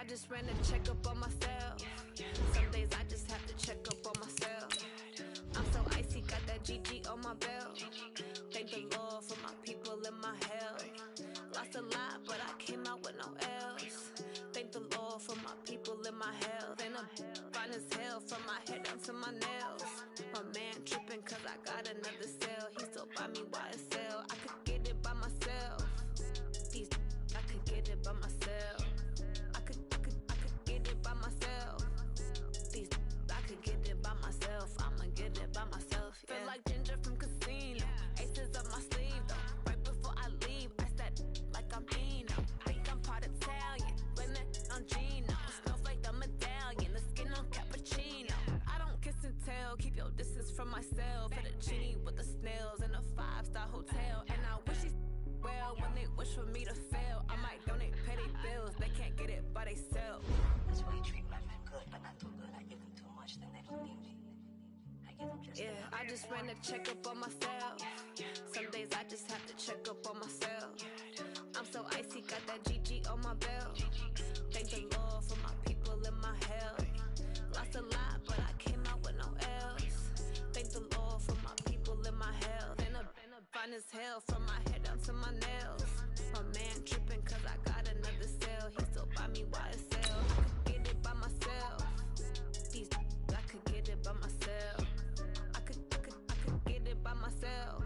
just ran a checkup on myself. Some days I just have to check up on myself. I'm so icy, got that GG on my belt. Thank the Lord for my people in my health. Lost a lot, but I came out with no L's. Thank the Lord for my people in my health. And I'm fine as hell from my head down to my nails. My man tripping cause I got another cell. He still buy me YSL. I could get it by myself. These I could get it by myself. I could get it by myself. These I could get it by myself. I'ma get it by myself. Yeah. Feel like Ginger from Casino. Aces up my sleeve though. Right before I leave, I said like I'm Eno. Think I'm part Italian. Blame it on Gino. Snowflake the medallion. The skin on cappuccino. I don't kiss and tell. Keep your distance from myself. Fettuccine with the snails in a 5-star hotel. And I wish these well when they wish for me to fail. I might donate petty bills. They can't get it by themselves. That's why you treat my men good, but not too good. I give them too much, then they don't need me. I give them just enough. I just ran a checkup on myself. Some days I just have to check up on myself. I'm so icy, got that GG on my belt. Thank the Lord for my people in my health. Lost a lot, but I came out with no L's. Thank the Lord for my people in my health. And I'm fine as hell from my head down to my nails. My man tripping cause I got another cell. He still buy me YSL. I could get it by myself. These I could get it by myself. I could get it by myself.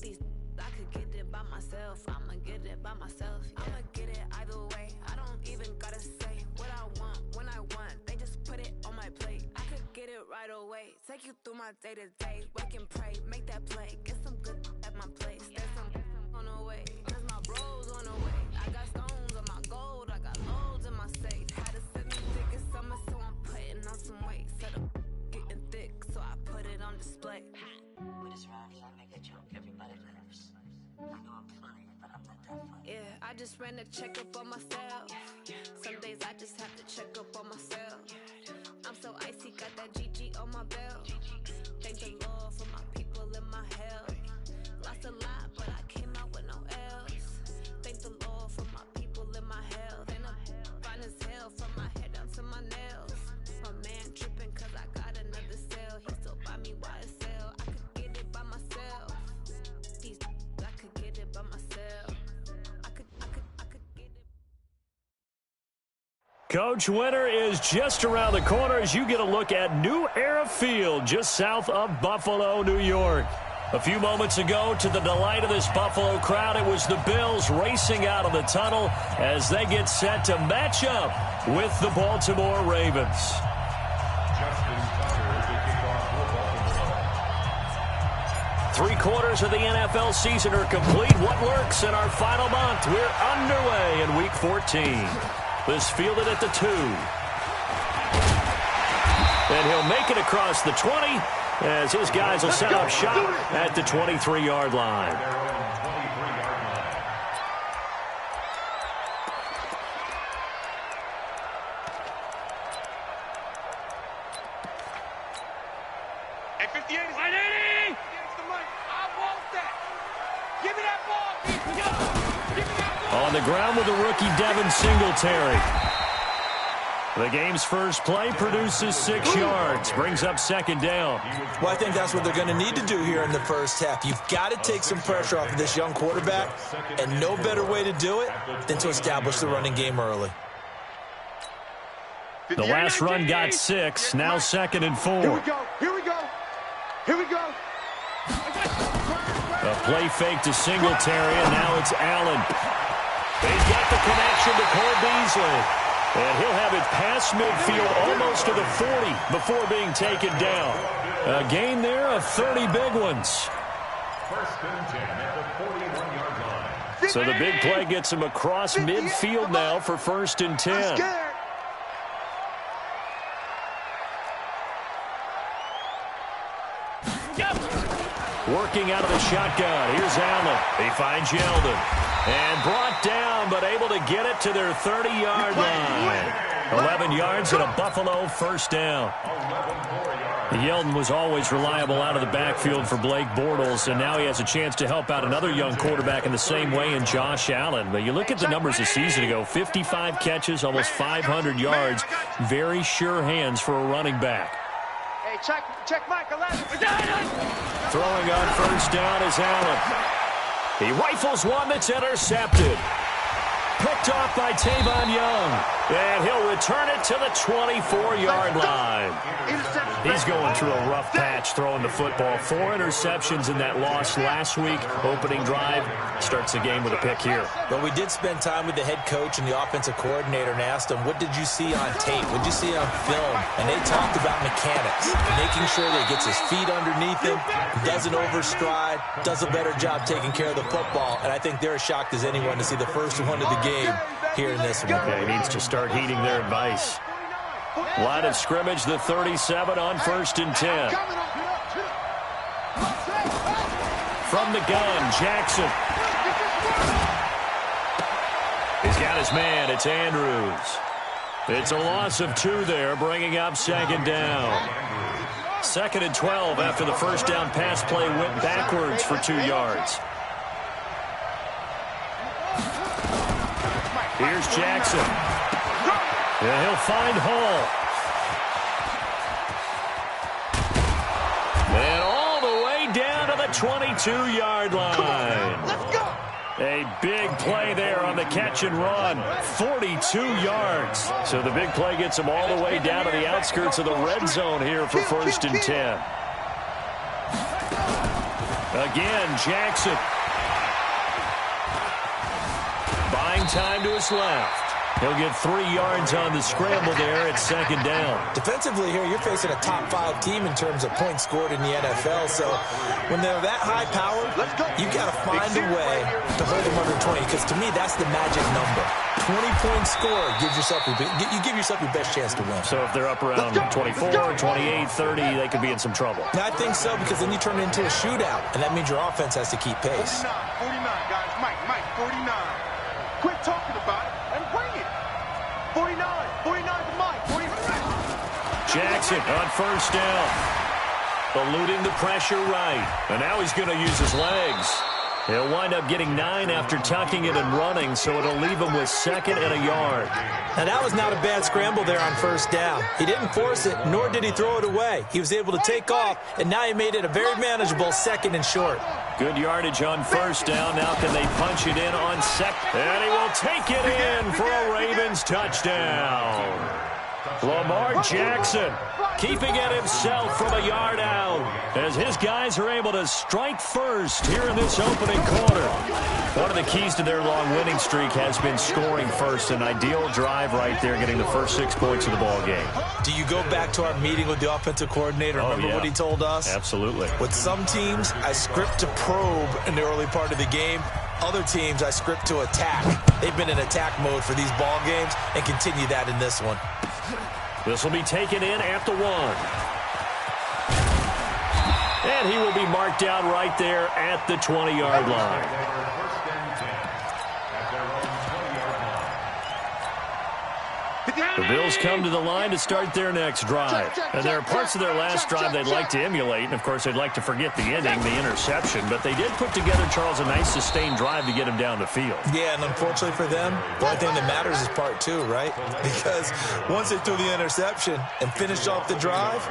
These I could get it by myself. I'ma get it by myself. Yeah. I'ma get it either way. I don't even gotta say what I want when I want. They just put it on my plate. I could get it right away. Take you through my day to day. Wake and pray, make that play. Get some good at my place. There's some on the way. Cause my bros on the way. I got stones on my gold. I got loads in my safe. Had to send me thick in summer, so I'm putting on some weight. Set up getting thick, so I put it on display. With this round here, I make a joke. Everybody laughs. I know I'm funny, but I'm not that funny. Yeah, I just ran a checkup on myself. Some days I just have to check up on myself. I'm so icy, got that GG on my belt. Thank the Lord for my people in my health. Lost a lot, but I came out with no L's. Thank the Lord for my people in my health. And I'm fine as hell from my head down to my nails. My man tripping cause I got another cell. He still buy me YSL. I could get it by myself. These I could get it by myself. I could get it. Coach, winter is just around the corner as you get a look at New Era Field just south of Buffalo, New York. A few moments ago, to the delight of this Buffalo crowd, it was the Bills racing out of the tunnel as they get set to match up with the Baltimore Ravens. Three-quarters of the NFL season are complete. What lurks in our final month? We're underway in Week 14. This fielded at the 2. And he'll make it across the 20 as his guys will set up shop at the 23-yard line. Hey, 58 is 180! I want that! Give me that ball! Give me that ball! On the ground with the rookie Devin Singletary. The game's first play produces 6 yards, brings up second down. Well, I think that's what they're going to need to do here in the first half. You've got to take some pressure off of this young quarterback, and no better way to do it than to establish the running game early. The last run got 6, now 2nd and 4. Here we go, here we go, here we go. A play fake to Singletary, and now it's Allen. He's got the connection to Cole Beasley. And he'll have it past midfield almost to the 40 before being taken down. A gain there of 30 big ones. First and 10 at the 41-yard line. So the big play gets him across midfield now for first and 10. Working out of the shotgun. Here's Allen. He finds Yeldon. And brought down, but able to get it to their 30-yard line. 11 yards and a Buffalo first down. 11 yards. Yeldon was always reliable out of the backfield for Blake Bortles, and now he has a chance to help out another young quarterback in the same way in Josh Allen. But you look at the numbers a season ago, 55 catches, almost 500 yards, very sure hands for a running back. Hey, check Mike 11. Throwing on first down is Allen. He rifles one that's intercepted. Picked off by Tavon Young. And he'll return it to the 24-yard line. He's going through a rough patch throwing the football. 4 interceptions in that loss last week. Opening drive starts the game with a pick here. But we did spend time with the head coach and the offensive coordinator and asked him, what did you see on tape? What did you see on film? And they talked about mechanics, making sure that he gets his feet underneath him, doesn't overstride, does a better job taking care of the football. And I think they're as shocked as anyone to see the first one of the game here in this one. Yeah, he needs to start heeding their advice. Line of scrimmage, the 37 on 1st and 10. From the gun, Jackson. He's got his man. It's Andrews. It's a loss of 2 there, bringing up 2nd down. 2nd and 12 after the first down pass play went backwards for 2 yards. Here's Jackson. And he'll find Hall. And all the way down to the 22-yard line. Let's go. A big play there on the catch and run. 42 yards. So the big play gets him all the way down to the outskirts of the red zone here for 1st and 10. Again, Jackson. Buying time to his left. He'll get 3 yards on the scramble there at 2nd down. Defensively here, you're facing a top 5 team in terms of points scored in the NFL. So when they're that high powered, you got to find a way to hold them under 20. Because to me, that's the magic number. 20-point score gives yourself you give yourself your best chance to win. So if they're up around 24, 28, 30, they could be in some trouble. I think so, because then you turn it into a shootout, and that means your offense has to keep pace. 49, guys. Mike, 49. Quit talking about it and bring it. 49 to Mike. 49. Jackson on first down. Eluding the pressure right. And now he's going to use his legs. He'll wind up getting 9 after tucking it and running, so it'll leave him with 2nd and a yard. And that was not a bad scramble there on first down. He didn't force it, nor did he throw it away. He was able to take off, and now he made it a very manageable 2nd and short. Good yardage on first down. Now can they punch it in on 2nd? And he will take it in for a Ravens touchdown. Lamar Jackson keeping it himself from a yard out as his guys are able to strike first here in this opening quarter. One of the keys to their long winning streak has been scoring first. An ideal drive right there, getting the first 6 points of the ball game. Do you go back to our meeting with the offensive coordinator? Remember what he told us? Absolutely. With some teams, I script to probe in the early part of the game. Other teams, I script to attack. They've been in attack mode for these ball games and continue that in this one. This will be taken in at the 1. And he will be marked down right there at the 20-yard line. The Bills come to the line to start their next drive. And there are parts of their last drive they'd like to emulate. And, of course, they'd like to forget the ending, the interception. But they did put together, Charles, a nice sustained drive to get him down the field. Yeah, and unfortunately for them, the only thing that matters is part 2, right? Because once they threw the interception and finished off the drive,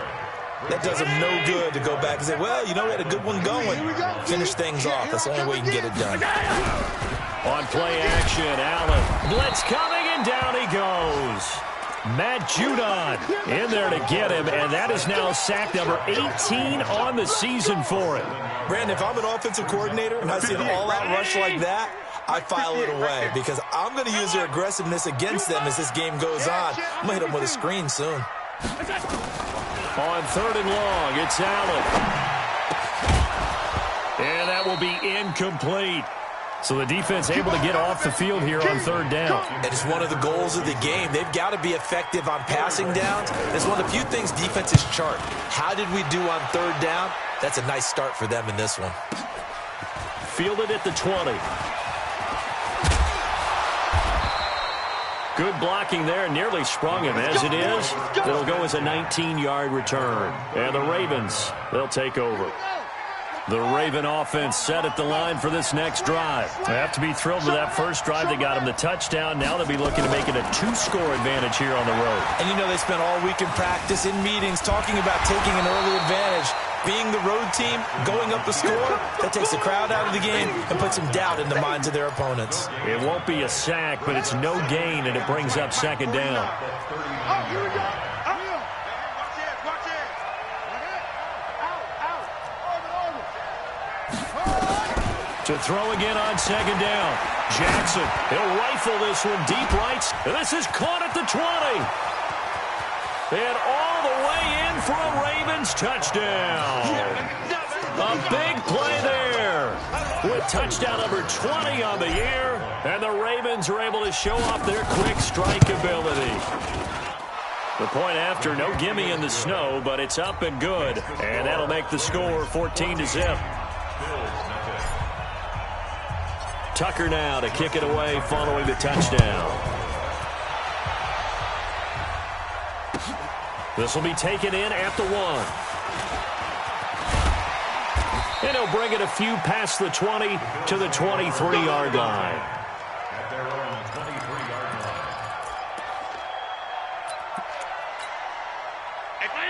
that does them no good to go back and say, well, you know, we had a good one going. Finish things off. That's the only way you can get it done. On play action, Allen. Blitz coming, and down he goes. Matt Judon in there to get him, and that is now sack number 18 on the season for him. Brandon, if I'm an offensive coordinator and I see an all-out rush like that, I file it away because I'm going to use their aggressiveness against them as this game goes on. I'm going to hit them with a screen soon. On 3rd and long, it's Allen. And that will be incomplete. So the defense able to get off the field here on 3rd down. It is one of the goals of the game. They've got to be effective on passing downs. It's one of the few things defenses chart. How did we do on 3rd down? That's a nice start for them in this one. Fielded at the 20. Good blocking there, nearly sprung him. As it is, it'll go as a 19-yard return. And the Ravens, they'll take over. The Raven offense set at the line for this next drive. They have to be thrilled with that first drive. They got him the touchdown. Now they'll be looking to make it a 2-score advantage here on the road. And you know they spent all week in practice, in meetings, talking about taking an early advantage. Being the road team, going up the score, that takes the crowd out of the game and puts some doubt in the minds of their opponents. It won't be a sack, but it's no gain, and it brings up second down. Here we go. To throw again on second down. Jackson, he'll rifle this one deep right. This is caught at the 20. And all the way in for a Ravens touchdown. A big play there. With touchdown number 20 on the year. And the Ravens are able to show off their quick strike ability. The point after, no gimme in the snow, but it's up and good. And that'll make the score 14-0. Tucker now to kick it away following the touchdown. This will be taken in at the 1. And he'll bring it a few past the 20 to the 23-yard line. At their own 23-yard line.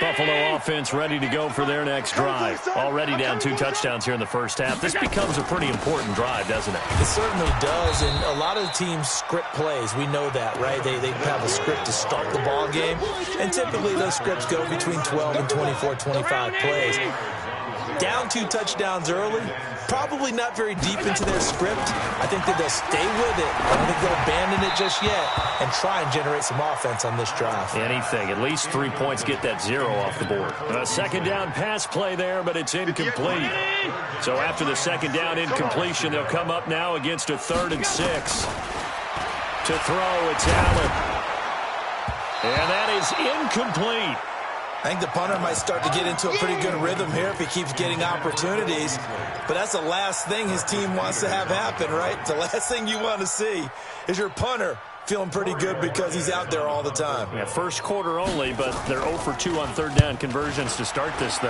Buffalo offense ready to go for their next drive. Already down 2 touchdowns here in the first half. This becomes a pretty important drive, doesn't it? It certainly does, and a lot of the teams script plays. We know that, right? They have a script to start the ball game, and typically those scripts go between 12 and 24, 25 plays. Down 2 touchdowns early, probably not very deep into their script. I think that they'll stay with it. I don't think they'll abandon it just yet and try and generate some offense on this drive. Anything. At least 3 points, get that 0 off the board. A second down pass play there, but it's incomplete. So after the second down incompletion, they'll come up now against a 3rd and 6. To throw, it's Allen. And that is incomplete. I think the punter might start to get into a pretty good rhythm here if he keeps getting opportunities. But that's the last thing his team wants to have happen, right? The last thing you want to see is your punter feeling pretty good because he's out there all the time. Yeah, first quarter only, but they're 0 for 2 on 3rd down conversions to start this thing.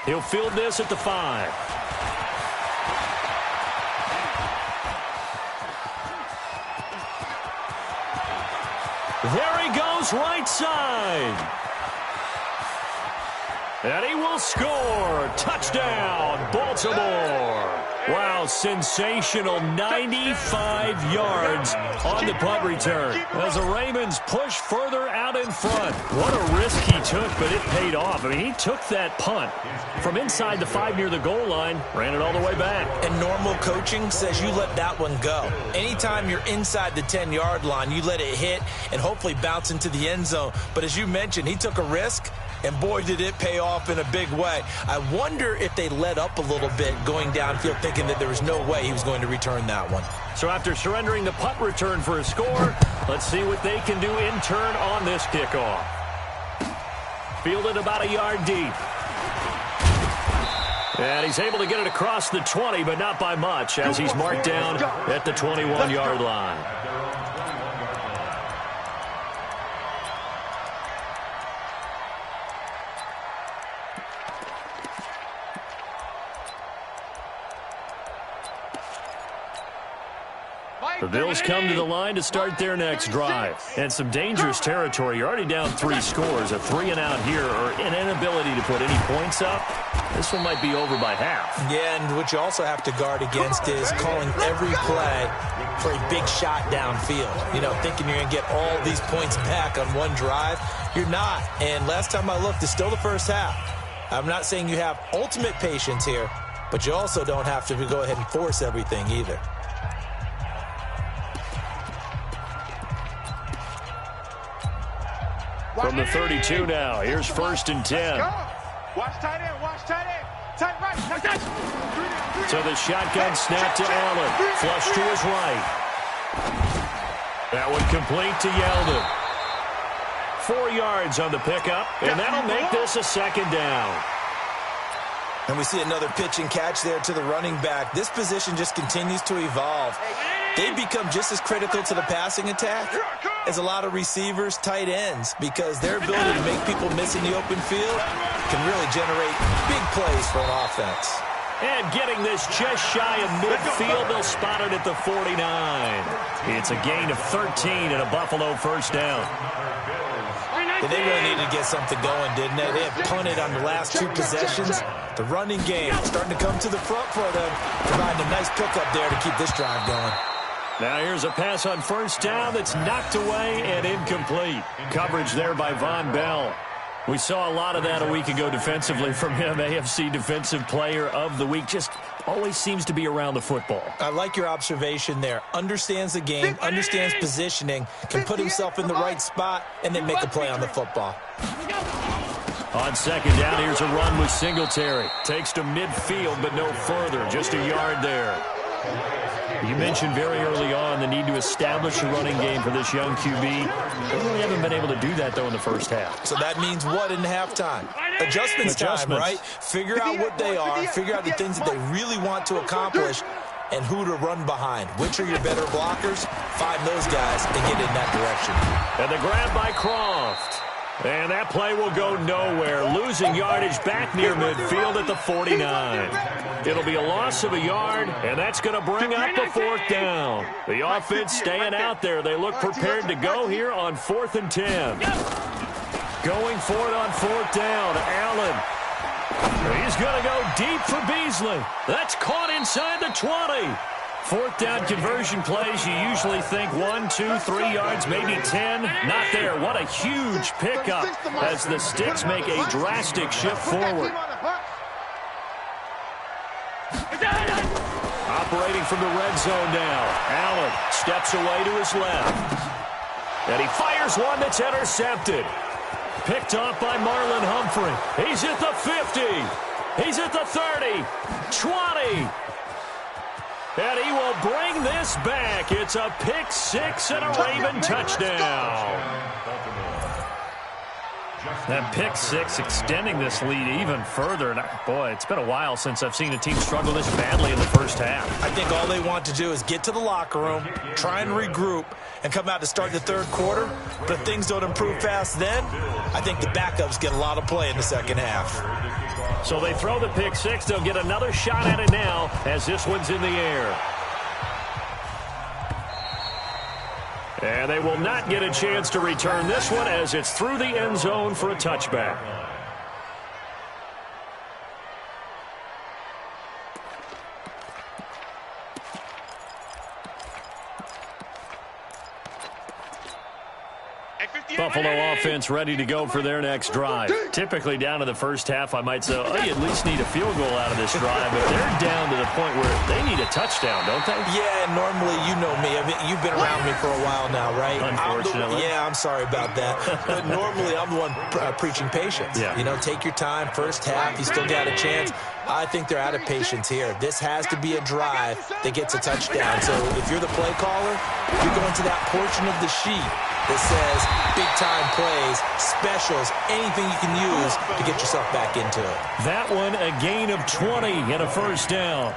He'll field this at the 5. There he goes, right side. And he will score. Touchdown, Baltimore. Wow, sensational 95 yards on the punt return. As the Ravens push further out in front. What a risk he took, but it paid off. I mean, he took that punt from inside the 5 near the goal line, ran it all the way back. And normal coaching says you let that one go. Anytime you're inside the 10-yard line, you let it hit and hopefully bounce into the end zone. But as you mentioned, he took a risk, and boy, did it pay off in a big way. I wonder if they let up a little bit going downfield, thinking that there was no way he was going to return that one. So after surrendering the punt return for a score, let's see what they can do in turn on this kickoff. Fielded about a yard deep. And he's able to get it across the 20, but not by much, as he's marked down at the 21-yard line. The Bills come to the line to start their next drive. And some dangerous territory. You're already down 3 scores. A 3-and-out here, or an inability to put any points up. This one might be over by half. Yeah, and what you also have to guard against is calling every play for a big shot downfield. You know, thinking you're going to get all these points back on one drive. You're not. And last time I looked, it's still the first half. I'm not saying you have ultimate patience here, but you also don't have to go ahead and force everything either. From the 32 now, here's 1st and 10. Watch tight end, watch tight end. Tight right, So the shotgun snap to Allen. Flush to his right. That one complete to Yeldon. 4 yards on the pickup, and that'll make this a 2nd down. And we see another pitch and catch there to the running back. This position just continues to evolve. They become just as critical to the passing attack as a lot of receivers, tight ends, because their ability to make people miss in the open field can really generate big plays for an offense. And getting this just shy of midfield, they'll spot it at the 49. It's a gain of 13 and a Buffalo first down. They really needed to get something going, didn't they? They had punted on the last two possessions. The running game starting to come to the front for them, providing a nice pickup there to keep this drive going. Now here's a pass on first down that's knocked away and incomplete. Coverage there by Von Bell. We saw a lot of that a week ago defensively from him. AFC Defensive Player of the Week. Just always seems to be around the football. I like your observation there. Understands the game, understands positioning, can put himself in the right spot, and then make a play on the football. On second down, here's a run with Singletary. Takes to midfield, but no further. Just a yard there. You mentioned very early on the need to establish a running game for this young QB. They really haven't been able to do that, though, in the first half. So that means what in halftime? Adjustments time, right? Figure out what they are, figure out the things that they really want to accomplish, and who to run behind. Which are your better blockers? Find those guys and get in that direction. And the grab by Croft. And that play will go nowhere. Losing yardage back near midfield at the 49. It'll be a loss of a yard, and that's going to bring up a fourth down. The offense staying out there. They look prepared to go here on 4th and 10. Going for it on 4th down. Allen. He's going to go deep for Beasley. That's caught inside the 20. 4th down conversion plays, you usually think 1, 2, 3 yards, maybe 10. Not there. What a huge pickup as the Sticks make a drastic shift forward. Operating from the red zone now. Allen steps away to his left. And he fires one that's intercepted. Picked off by Marlon Humphrey. He's at the 50. He's at the 30. 20. And he will bring this back. It's a pick six and a Raven touchdown. That pick six extending this lead even further. And boy, it's been a while since I've seen a team struggle this badly in the first half. I think all they want to do is get to the locker room, try and regroup, and come out to start the third quarter. But if things don't improve fast then, I think the backups get a lot of play in the second half. So they throw the pick six. They'll get another shot at it now as this one's in the air. And they will not get a chance to return this one as it's through the end zone for a touchback. Buffalo offense ready to go for their next drive. Typically down to the first half, I might say, oh, you at least need a field goal out of this drive, but they're down to the point where they need a touchdown, don't they? Yeah, normally, you know me. I mean, you've been around me for a while now, right? Unfortunately. I'm sorry about that. But normally, I'm the one preaching patience. Yeah. You know, take your time. First half, you still got a chance. I think they're out of patience here. This has to be a drive that gets a touchdown. So if you're the play caller, you're going to that portion of the sheet that says big-time plays, specials, anything you can use to get yourself back into it. That one, a gain of 20 and a first down.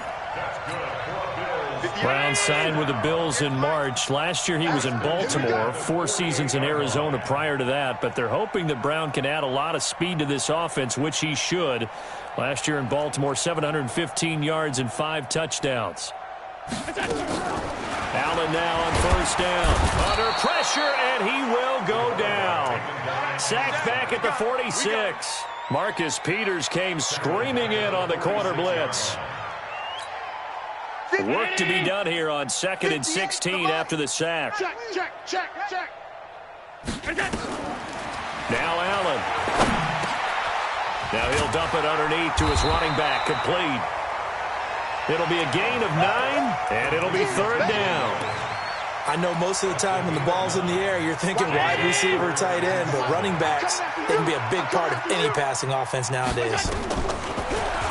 Brown signed with the Bills in March. Last year he was in Baltimore, 4 seasons in Arizona prior to that, but they're hoping that Brown can add a lot of speed to this offense, which he should. Last year in Baltimore, 715 yards and 5 touchdowns. Allen now on first down. Under pressure, and he will go down. Sacked back at the 46. Marcus Peters came screaming in on the corner blitz. Work to be done here on 2nd and 16 after the sack. Check. Now Allen. Now he'll dump it underneath to his running back. Complete. It'll be a gain of 9, and it'll be 3rd down. I know most of the time when the ball's in the air, you're thinking wide receiver, tight end, but running backs, they can be a big part of any passing offense nowadays.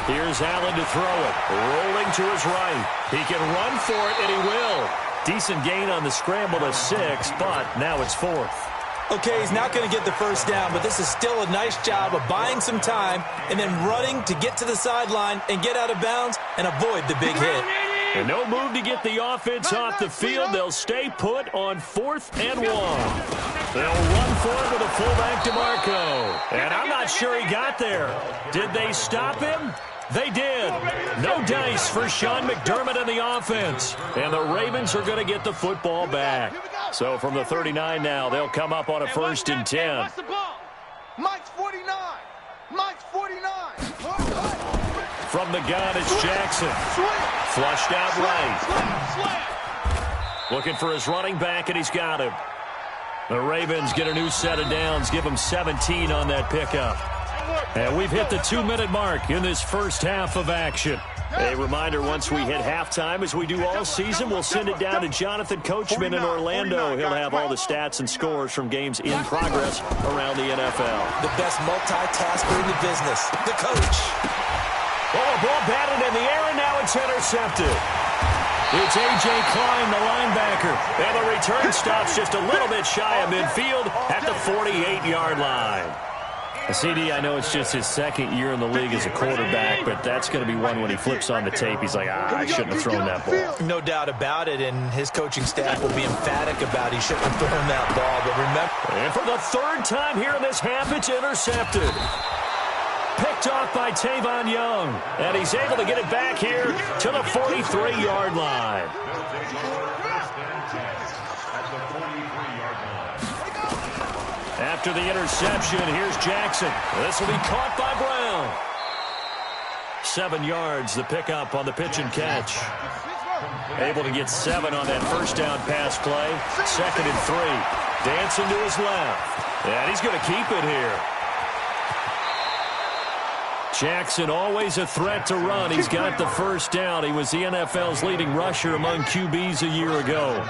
Here's Allen to throw it. Rolling to his right. He can run for it, and he will. Decent gain on the scramble to 6, but now it's 4th. Okay, he's not going to get the first down, but this is still a nice job of buying some time and then running to get to the sideline and get out of bounds and avoid the big hit. And no move to get the offense off the field. They'll stay put on 4th and 1. They'll run for it with a fullback DeMarco. And I'm not sure he got there. Did they stop him? They did. No dice for Sean McDermott and the offense. And the Ravens are going to get the football back. So from the 39 now, they'll come up on a 1st and 10. Mike's 49. Mike's 49. From the gun, it's Jackson. Flushed out right. Looking for his running back, and he's got him. The Ravens get a new set of downs, give them 17 on that pickup. And we've hit the 2-minute mark in this first half of action. A reminder, once we hit halftime, as we do all season, we'll send it down to Jonathan Coachman in Orlando. He'll have all the stats and scores from games in progress around the NFL. The best multitasker in the business, the coach. Oh, a ball batted in the air, and now it's intercepted. It's A.J. Klein, the linebacker. And the return stops just a little bit shy of midfield at the 48-yard line. CD, I know it's just his 2nd year in the league as a quarterback, but that's going to be one when he flips on the tape. He's like, I shouldn't have thrown that ball. No doubt about it, and his coaching staff will be emphatic about he shouldn't have thrown that ball. But remember, and for the 3rd time here in this half, it's intercepted. Picked off by Tavon Young, and he's able to get it back here to the 43-yard line. After the interception, here's Jackson. This will be caught by Brown. 7 yards, the pickup on the pitch and catch. Able to get 7 on that first down pass play. 2nd and 3. Dancing to his left. And he's going to keep it here. Jackson always a threat to run. He's got the first down. He was the NFL's leading rusher among QBs a year ago.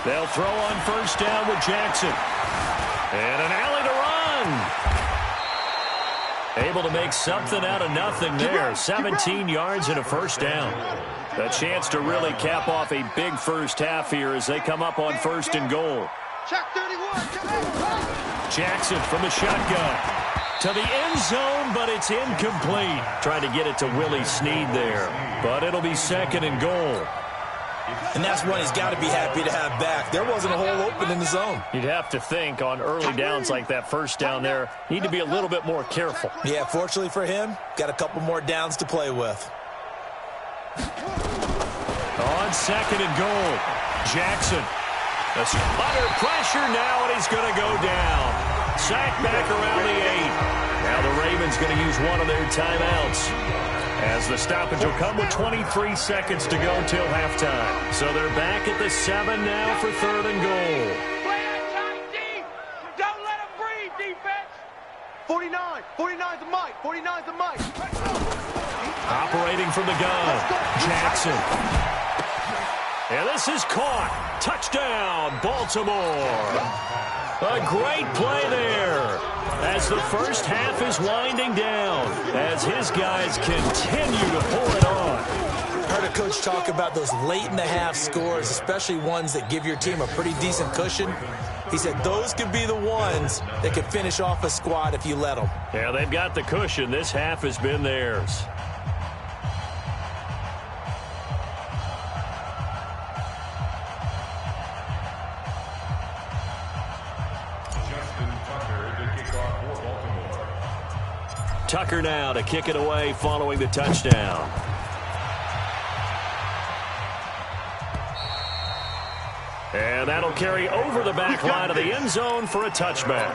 They'll throw on first down with Jackson. And an alley to run. Able to make something out of nothing there. 17 yards and a first down. A chance to really cap off a big first half here as they come up on 1st and goal. Jackson from the shotgun. To the end zone, but it's incomplete. Trying to get it to Willie Snead there. But it'll be 2nd and goal. And that's one he's got to be happy to have back. There wasn't a hole open in the zone. You'd have to think on early downs like that first down there, need to be a little bit more careful. Yeah, fortunately for him, got a couple more downs to play with. On 2nd and goal, Jackson. Under pressure now, and he's going to go down. Sacked back around the 8. Now the Ravens going to use one of their timeouts, as the stoppage will come with 23 seconds to go till halftime. So they're back at the 7 now for 3rd and goal. Play that time deep. Don't let him breathe, defense. 49. 49's the Mike. 49's the Mike. Operating from the gun, Jackson. And this is caught. Touchdown, Baltimore. A great play there as the first half is winding down, as his guys continue to pour it on. Heard a coach talk about those late-in-the-half scores, especially ones that give your team a pretty decent cushion. He said those could be the ones that could finish off a squad if you let them. Yeah, they've got the cushion. This half has been theirs. Tucker now to kick it away following the touchdown. And that'll carry over the back line of the end zone for a touchback.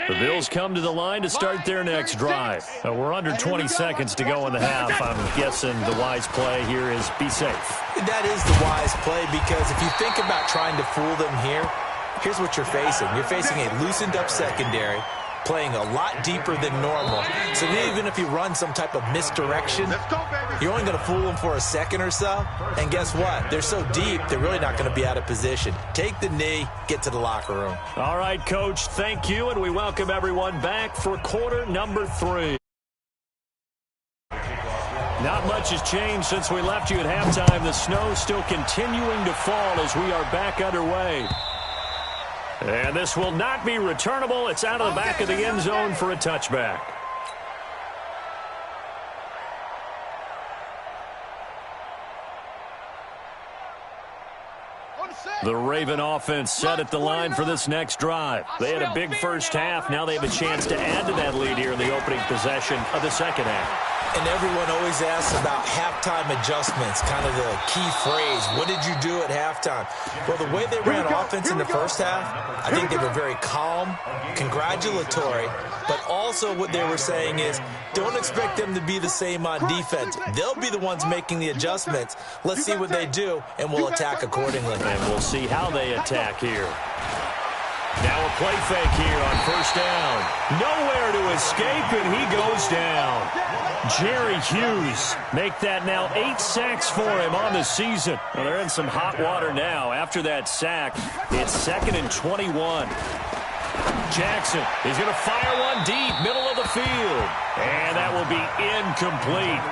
The Bills come to the line to start their next drive. We're under 20 seconds to go in the half. I'm guessing the wise play here is be safe. That is the wise play, because if you think about trying to fool them here, here's what you're facing. You're facing a loosened up secondary, playing a lot deeper than normal. So even if you run some type of misdirection, you're only going to fool them for a second or so. And guess what? They're so deep, they're really not going to be out of position. Take the knee, get to the locker room. All right, Coach, thank you, and we welcome everyone back for quarter number 3. Not much has changed since we left you at halftime. The snow still continuing to fall as we are back underway. And this will not be returnable. It's out of the back of the end zone for a touchback. The Raven offense set at the line for this next drive. They had a big first half. Now they have a chance to add to that lead here in the opening possession of the second half. And everyone always asks about halftime adjustments, kind of the key phrase. What did you do at halftime? Well, the way they ran offense in the first half, I think they were very calm, congratulatory, but also what they were saying is don't expect them to be the same on defense. They'll be the ones making the adjustments. Let's see what they do, and we'll attack accordingly. And we'll see how they attack here. Now a play fake here on first down. Nowhere to escape, and he goes down. Jerry Hughes make that now 8 sacks for him on the season. Well, they're in some hot water now. After that sack, it's 2nd and 21. Jackson is going to fire one deep, middle of the field. And that will be incomplete.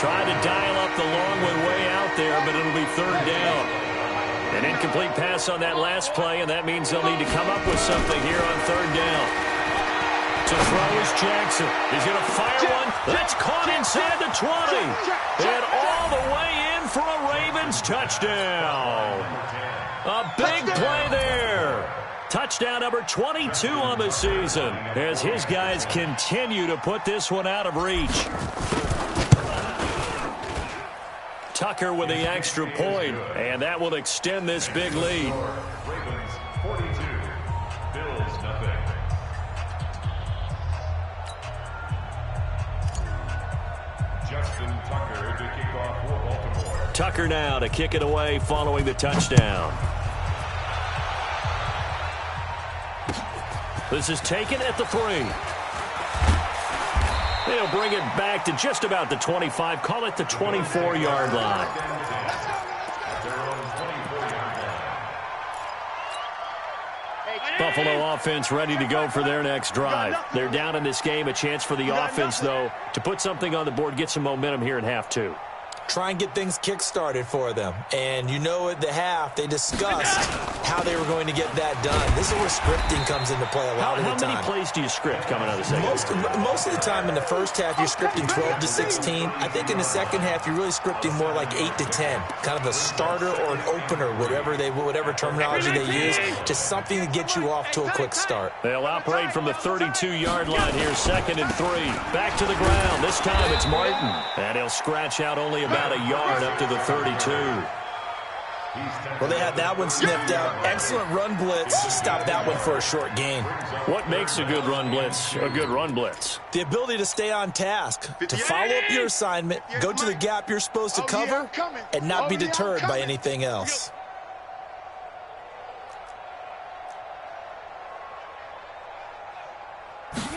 Trying to dial up the long way out there, but it'll be 3rd down. An incomplete pass on that last play, and that means they'll need to come up with something here on 3rd down. To throw is Jackson. He's going to fire one. That's caught inside the 20. And all the way in for a Ravens touchdown. A big play there. Touchdown number 22 on the season as his guys continue to put this one out of reach. Tucker with the extra point, and that will extend this big lead. Ravens 42, Bills nothing. Justin Tucker to kick off for Baltimore. Tucker now to kick it away following the touchdown. This is taken at the 3. They'll bring it back to just about the 25. Call it the 24-yard line. Buffalo offense ready to go for their next drive. They're down in this game. A chance for the offense, though, to put something on the board, get some momentum here in half 2. Try and get things kick-started for them. And you know at the half, they discussed how they were going to get that done. This is where scripting comes into play a lot of the time. How many plays do you script coming out of the second? Most of the time in the first half, you're scripting 12 to 16. I think in the second half, you're really scripting more like 8 to 10. Kind of a starter or an opener, whatever terminology they use, just something to get you off to a quick start. They'll operate from the 32-yard line here, 2nd and 3. Back to the ground. This time it's Martin. And he'll scratch out only about a yard up to the 32. Well, they had that one sniffed out. Excellent run blitz. Stop that one for a short gain. What makes a good run blitz a good run blitz? The ability to stay on task, to follow up your assignment, go to the gap you're supposed to cover, and not be deterred by anything else.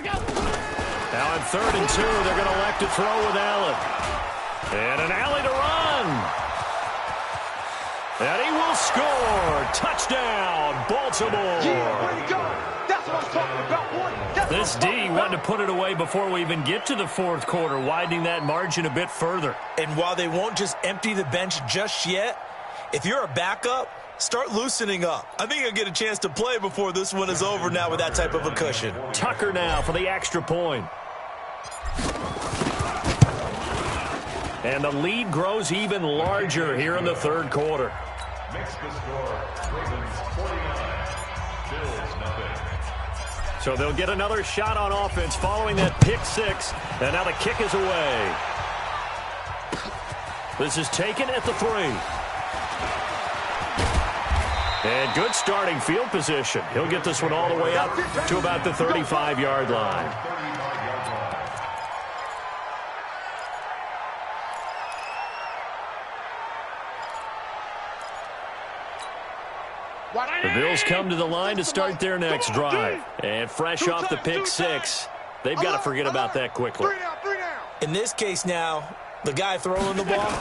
Now on 3rd and 2, they're going to elect to throw with Allen. And an alley to run. And he will score. Touchdown, Baltimore. That's what I'm talking about, boy. This D wanted to put it away before we even get to the 4th quarter, widening that margin a bit further. And while they won't just empty the bench just yet, if you're a backup, start loosening up. I think you'll get a chance to play before this one is over now with that type of a cushion. Tucker now for the extra point. And the lead grows even larger here in the 3rd quarter. Makes the score, Ravens 49, Bills nothing. So they'll get another shot on offense following that pick 6. And now the kick is away. This is taken at the 3. And good starting field position. He'll get this one all the way up to about the 35-yard line. The Bills come to the line to start their next drive. And fresh off the pick 6, they've got to forget about that quickly. In this case now, the guy throwing the ball,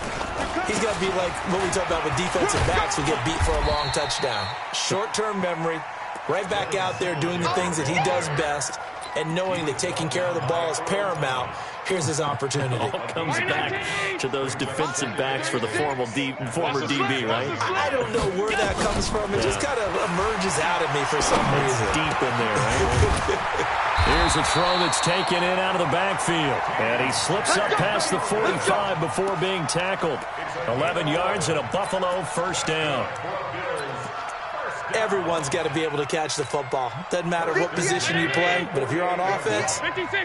he's got to be like what we talk about with defensive backs who get beat for a long touchdown. Short-term memory, right back out there doing the things that he does best, and knowing that taking care of the ball is paramount. Here's his opportunity. All comes back to those defensive backs for the former DB, right? I don't know where that comes from. It just kind of emerges out of me for some reason. Deep in there, right? Here's a throw that's taken in out of the backfield. And he slips up past the 45 before being tackled. 11 yards and a Buffalo first down. Everyone's got to be able to catch the football. Doesn't matter what position you play, but if you're on offense,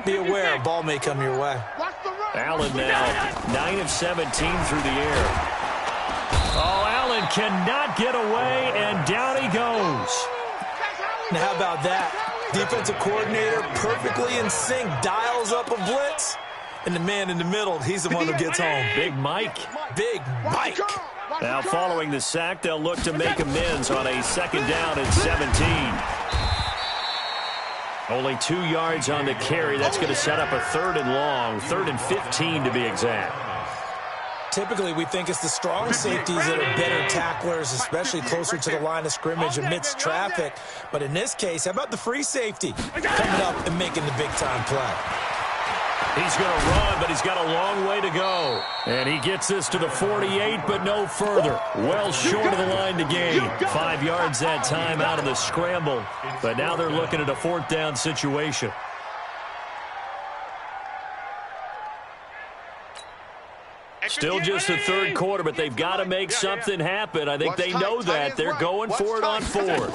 be aware a ball may come your way. Allen now 9 of 17 through the air. Oh, Allen cannot get away, and down he goes. Now how about that? Defensive coordinator perfectly in sync, dials up a blitz, and the man in the middle, he's the one who gets home. Big Mike. Big Mike. Now following the sack, they'll look to make amends on a second down and 17. Only 2 yards on the carry. That's going to set up a 3rd and long, 3rd and 15 to be exact. Typically, we think it's the strong safeties that are better tacklers, especially closer to the line of scrimmage amidst traffic. But in this case, how about the free safety coming up and making the big-time play? He's going to run, but he's got a long way to go. And he gets this to the 48, but no further. Well short of the line to gain. 5 yards that time out of the scramble. But now they're looking at a 4th down situation. Still just the 3rd quarter, but they've got to make something happen. I think they know that. They're going for it on 4th.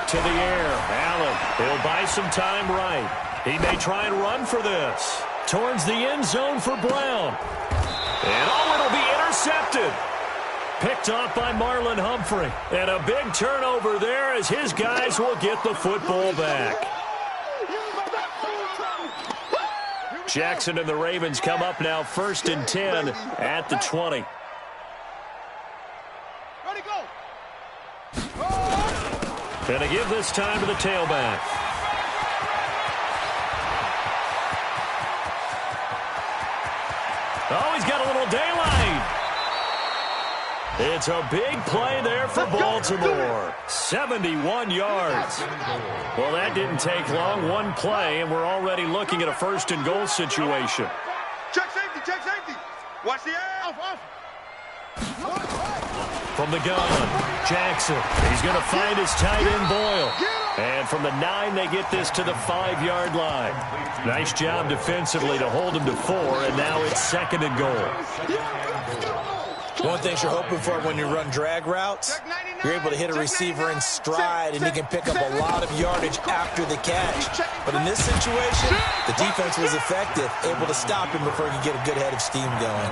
To the air. Allen, he'll buy some time right. He may try and run for this. Towards the end zone for Brown. And it'll be intercepted. Picked off by Marlon Humphrey. And a big turnover there as his guys will get the football back. Jackson and the Ravens come up now 1st and 10 at the 20. Ready, go. Gonna give this time to the tailback. Oh, he's got a little daylight. It's a big play there for Baltimore. 71 yards. Well, that didn't take long. One play, and we're already looking at a 1st and goal situation. Check safety, check safety. Watch the air. From the gun, Jackson. He's going to find his tight end, Boyle. And from the 9, they get this to the 5-yard line. Nice job defensively to hold him to 4, and now it's 2nd and goal. One of the things you're hoping for when you run drag routes, you're able to hit a receiver in stride, and he can pick up a lot of yardage after the catch. But in this situation, the defense was effective, able to stop him before he could get a good head of steam going.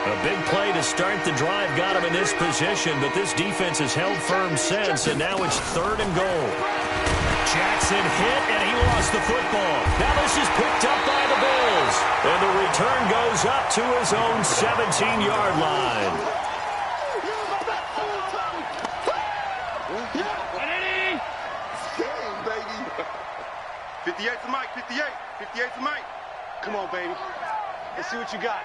A big play to start the drive got him in this position, but this defense has held firm since, and now it's 3rd and goal. Jackson hit, and he lost the football. Now this is picked up by the Bills, and the return goes up to his own 17-yard line. 58 to Mike, 58. 58 to Mike. Come on, baby. Let's see what you got.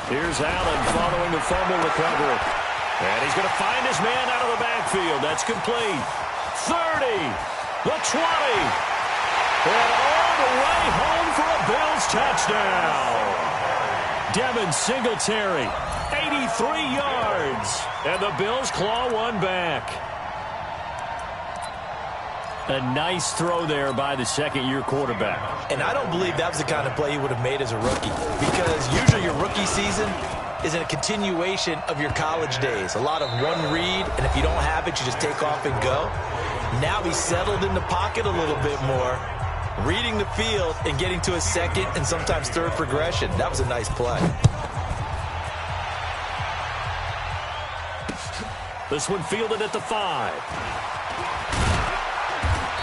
Here's Allen following the fumble recovery. And he's going to find his man out of the backfield. That's complete. 30, the 20. And all the way home for a Bills touchdown. Devin Singletary, 83 yards. And the Bills claw one back. A nice throw there by the 2nd-year quarterback. And I don't believe that was the kind of play he would have made as a rookie, because usually your rookie season is a continuation of your college days. A lot of one read, and if you don't have it, you just take off and go. Now he's settled in the pocket a little bit more, reading the field and getting to a 2nd and sometimes 3rd progression. That was a nice play. This one fielded at the 5.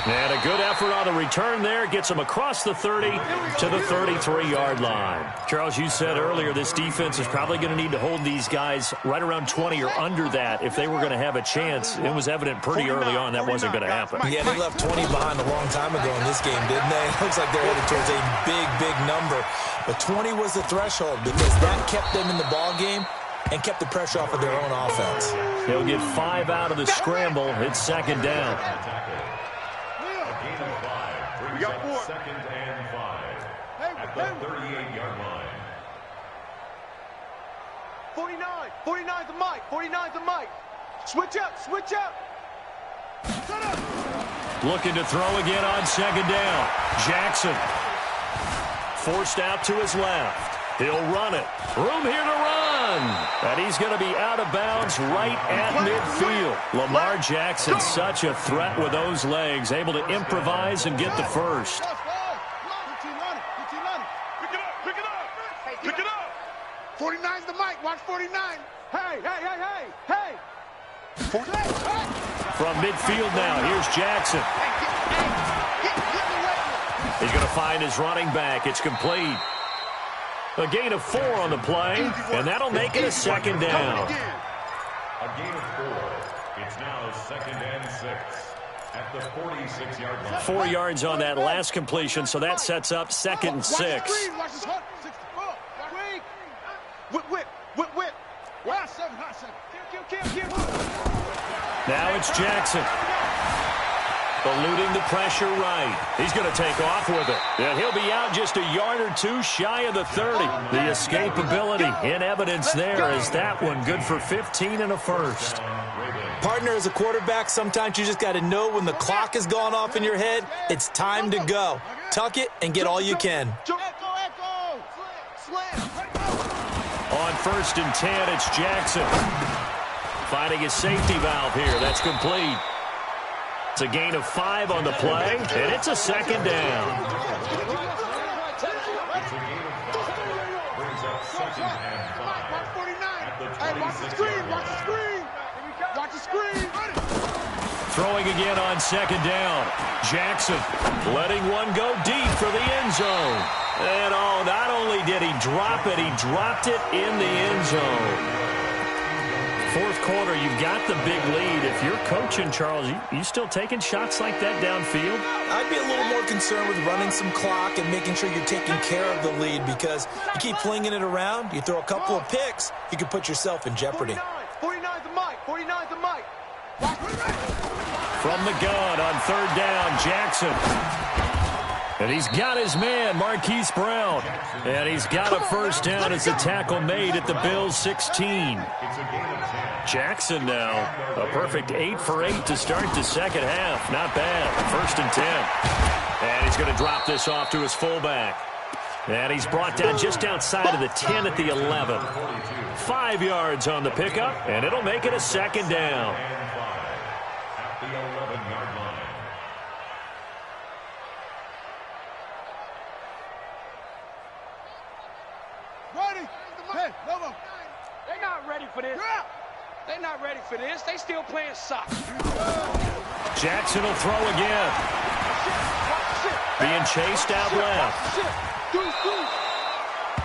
And a good effort on the return there. Gets him across the 30 to the 33-yard line. Charles, you said earlier this defense is probably going to need to hold these guys right around 20 or under that if they were going to have a chance. It was evident pretty early on that wasn't going to happen. Yeah, they left 20 behind a long time ago in this game, didn't they? It looks like they're headed towards a big, big number. But 20 was the threshold because that kept them in the ball game and kept the pressure off of their own offense. They'll get 5 out of the scramble. It's 2nd down. 5 brings up 2nd and 5 at the 38-yard line. 49's the mic. 49's the mic. Switch up. Shut up. Looking to throw again on 2nd down. Jackson forced out to his left. He'll run it. Room here to run. And he's going to be out of bounds right at midfield. Lamar Jackson, such a threat with those legs, able to improvise and get the first. Pick it up. 49's the mic. Watch 49. Hey. From midfield now, here's Jackson. He's going to find his running back. It's complete. A gain of 4 on the play, and that'll make it a 2nd down. A gain of 4. It's now 2nd and 6 at the 46-yard line. 4 yards on that last completion, so that sets up 2nd and 6. Whip. Now it's Jackson. Eluding the pressure right. He's going to take off with it. And he'll be out just a yard or 2 shy of the 30. The escapability in evidence there is that one good for 15 and a first. Partner, as a quarterback, sometimes you just got to know when the clock has gone off in your head, it's time to go. Tuck it and get all you can. On 1st and 10, it's Jackson. Finding his safety valve here. That's complete. It's a gain of 5 on the play, and it's a 2nd down. It's a gain of 5. Brings up 2nd and 5 at the 26-yard line. Watch the screen. Throwing again on 2nd down. Jackson letting one go deep for the end zone. And not only did he drop it, he dropped it in the end zone. 4th quarter, you've got the big lead. If you're coaching, Charles, you still taking shots like that downfield? I'd be a little more concerned with running some clock and making sure you're taking care of the lead, because you keep flinging it around, you throw a couple of picks, you can put yourself in jeopardy. 49's the mic. From the gun on 3rd down, Jackson. And he's got his man, Marquise Brown. And he's got a first down as a tackle made at the Bills' 16. Jackson now, a perfect 8 for 8 to start the 2nd half. Not bad. 1st and 10. And he's going to drop this off to his fullback. And he's brought down just outside of the 10 at the 11. 5 yards on the pickup, and it'll make it a 2nd down. At the 11-yard line. Hey, Lobo. They're not ready for this. They're not ready for this. They still playing soccer. Jackson will throw again. Being chased out left.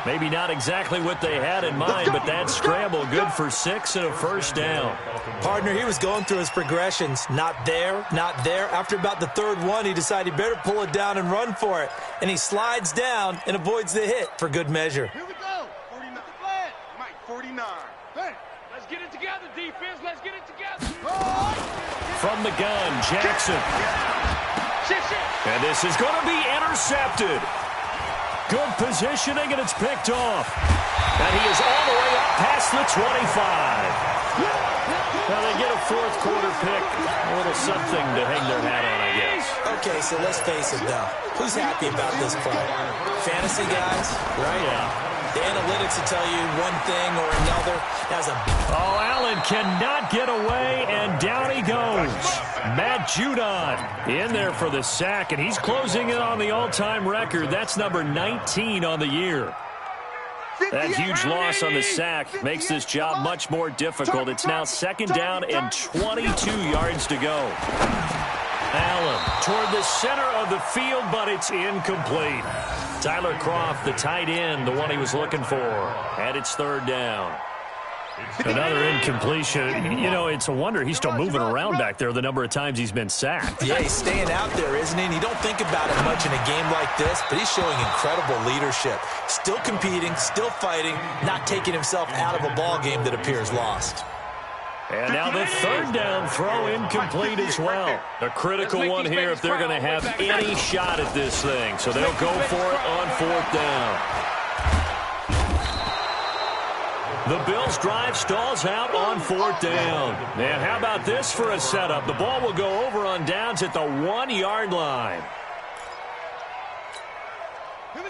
Maybe not exactly what they had in mind, but that scramble good for 6 and a first down. Partner, he was going through his progressions. Not there, not there. After about the 3rd one, he decided he better pull it down and run for it. And he slides down and avoids the hit for good measure. Here we go. 49. Mike, 49. Hey, let's get it together, defense. Let's get it together. From the gun, Jackson. And this is going to be intercepted. Good positioning, and it's picked off. And he is all the way up past the 25. Now they get a 4th quarter pick. A little something to hang their hat on, I guess. Okay, so let's face it, though. Who's happy about this play? Fantasy guys, right? Yeah. The analytics will tell you one thing or another. Oh, Allen cannot get away, and down he goes. Matt Judon in there for the sack, and he's closing in on the all-time record. That's number 19 on the year. That huge loss on the sack makes this job much more difficult. It's now 2nd down and 22 yards to go. Allen toward the center of the field, but it's incomplete. Tyler Croft, the tight end, the one he was looking for. And it's 3rd down. Another incompletion. You know, it's a wonder he's still moving around back there the number of times he's been sacked. Yeah, he's staying out there, isn't he? And you don't think about it much in a game like this, but he's showing incredible leadership. Still competing, still fighting, not taking himself out of a ball game that appears lost. And now the third down throw incomplete as well. A critical one here if they're going to have any shot at this thing. So they'll go for it on fourth down. The Bills' drive stalls out on fourth down. Now, how about this for a setup? The ball will go over on downs at the 1-yard line.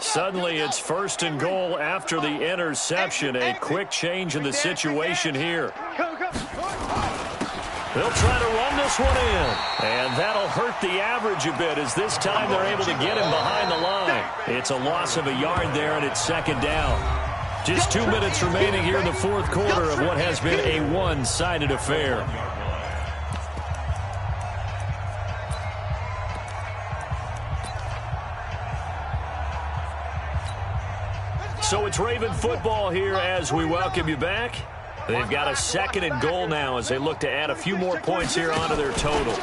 Suddenly, it's first and goal after the interception. A quick change in the situation here. They'll try to run this one in. And that'll hurt the average a bit as this time they're able to get him behind the line. It's a loss of a yard there, and it's second down. Just 2 minutes remaining here in the fourth quarter of what has been a one-sided affair. So it's Raven football here as we welcome you back. They've got a second and goal now as they look to add a few more points here onto their total.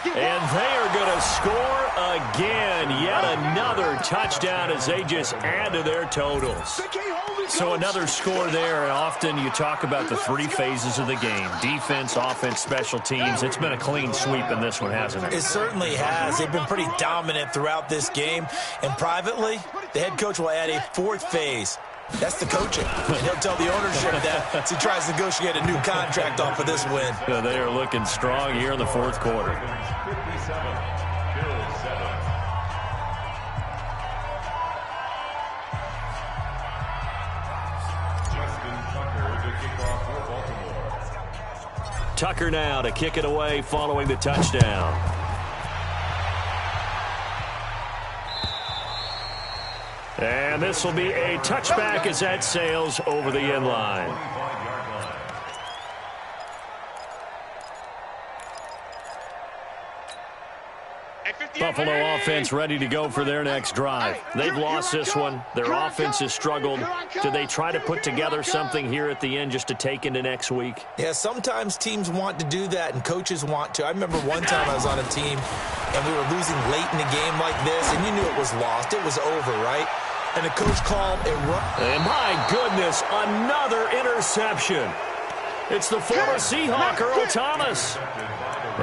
And they are going to score again. Yet another touchdown as they just add to their totals. So another score there. And often you talk about the three phases of the game. Defense, offense, special teams. It's been a clean sweep in this one, hasn't it? It certainly has. They've been pretty dominant throughout this game. And privately, the head coach will add a fourth phase. That's the coaching. And he'll tell the ownership that as he tries to negotiate a new contract off of this win. Yeah, they are looking strong here in the fourth quarter. 57, Bills 7. Justin Tucker to kick off for Baltimore. Tucker now to kick it away following the touchdown. And this will be a touchback as that sails over the end line. Buffalo offense ready to go for their next drive. They've lost this one. Their offense has struggled. Do they try to put together something here at the end just to take into next week? Yeah, sometimes teams want to do that and coaches want to. I remember one time I was on a team and we were losing late in the game like this, and you knew it was lost. It was over, right? And the coach called a run. And my goodness, another interception. It's the former Seahawk, Earl Thomas.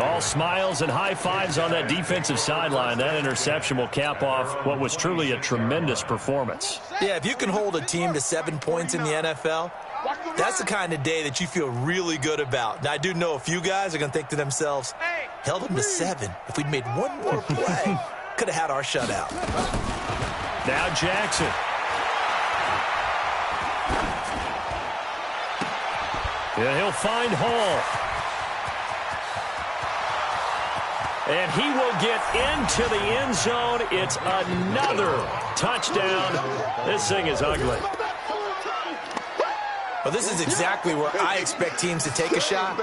All smiles and high fives on that defensive sideline. That interception will cap off what was truly a tremendous performance. Yeah, if you can hold a team to 7 points in the NFL, that's the kind of day that you feel really good about. Now, I do know a few guys are going to think to themselves, held them to 7. If we'd made one more play, could have had our shutout. Now Jackson. Yeah, he'll find Hall. And he will get into the end zone. It's another touchdown. This thing is ugly. Well, this is exactly where I expect teams to take a shot.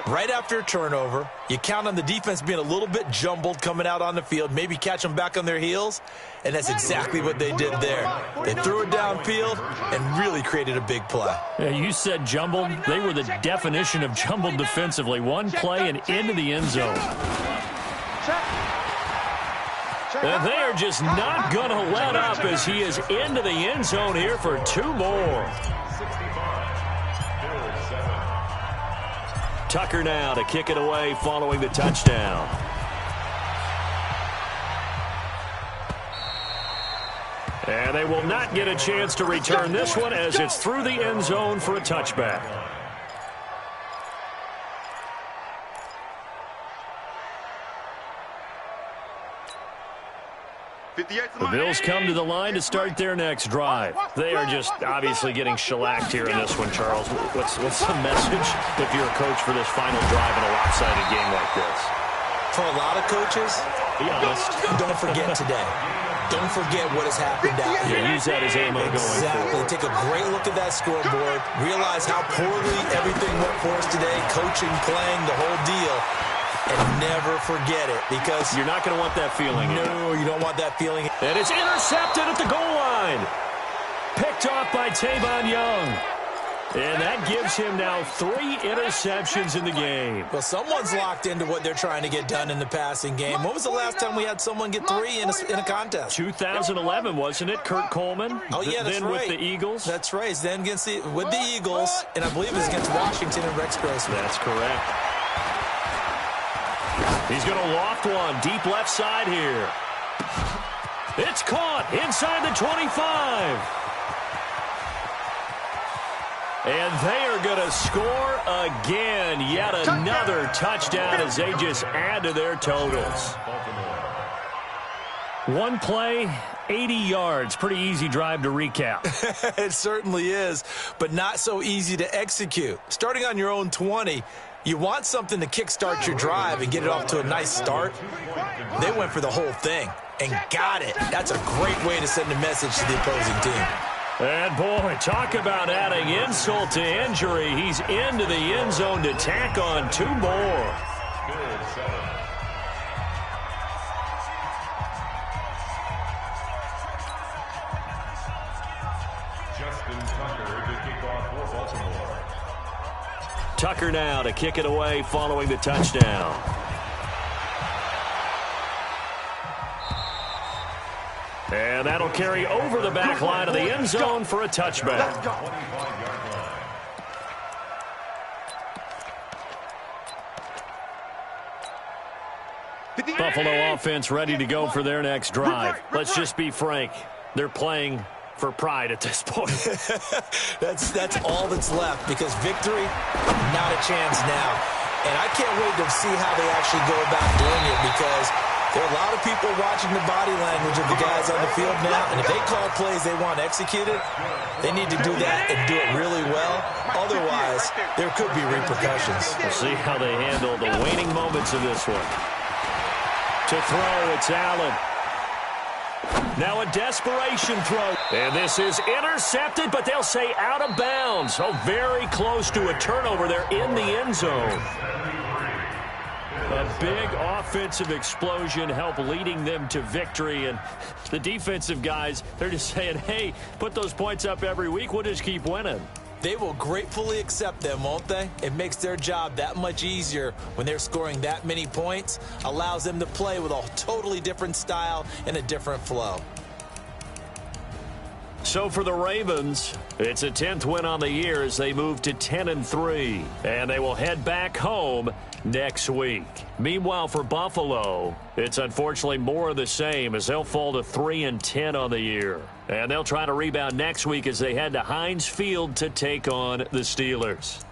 Right after a turnover, you count on the defense being a little bit jumbled coming out on the field, maybe catch them back on their heels, and that's exactly what they did there. They threw it downfield and really created a big play. Yeah, you said jumbled. They were the definition of jumbled defensively. One play and into the end zone. And they are just not going to let up as he is into the end zone here for 2 more. Tucker now to kick it away following the touchdown. And they will not get a chance to return this one as it's through the end zone for a touchback. The Bills come to the line to start their next drive. They are just obviously getting shellacked here in this one, Charles. What's the message if you're a coach for this final drive in a lopsided game like this? For a lot of coaches, be honest, don't forget today. Don't forget what has happened out here. Yeah, use that as ammo going forward. Take a great look at that scoreboard. Realize how poorly everything went for us today. Coaching, playing, the whole deal. And never forget it, because you're not going to want that feeling. No, you don't want that feeling. And it's intercepted at the goal line. Picked off by Tavon Young. And that gives him now 3 interceptions in the game. Well, someone's locked into what they're trying to get done in the passing game. When was the last time we had someone get 3 in a contest? 2011, wasn't it, Kurt Coleman? Oh, yeah, that's then right. with the Eagles. That's right. Then with the Eagles, and I believe it was against Washington and Rex Grossman. That's correct. He's going to loft one deep left side here. It's caught inside the 25. And they are going to score again. Yet another touchdown as they just add to their totals. One play, 80 yards. Pretty easy drive to recap. It certainly is, but not so easy to execute. Starting on your own 20, you want something to kickstart your drive and get it off to a nice start. They went for the whole thing and got it. That's a great way to send a message to the opposing team. And, boy, talk about adding insult to injury. He's into the end zone to tack on 2 more. Justin Tucker to kick off for Baltimore. Tucker now to kick it away following the touchdown. And that'll carry over the back line of the end zone for a touchback. Buffalo offense ready to go for their next drive. Let's just be frank. They're playing for pride at this point. That's all that's left, because victory, not a chance now. And I can't wait to see how they actually go about doing it, because there are a lot of people watching the body language of the guys on the field now, and if they call plays they want executed, they need to do that and do it really well. Otherwise, there could be repercussions. We'll see how they handle the waning moments of this one. To throw, it's Allen. Now a desperation throw. And this is intercepted, but they'll say out of bounds. Oh, very close to a turnover there in the end zone. A big offensive explosion helped leading them to victory. And the defensive guys, they're just saying, hey, put those points up every week. We'll just keep winning. They will gratefully accept them, won't they? It makes their job that much easier when they're scoring that many points. Allows them to play with a totally different style and a different flow. So for the Ravens, it's a 10th win on the year as they move to 10-3. And they will head back home next week. Meanwhile, for Buffalo, it's unfortunately more of the same as they'll fall to 3-10 on the year. And they'll try to rebound next week as they head to Heinz Field to take on the Steelers.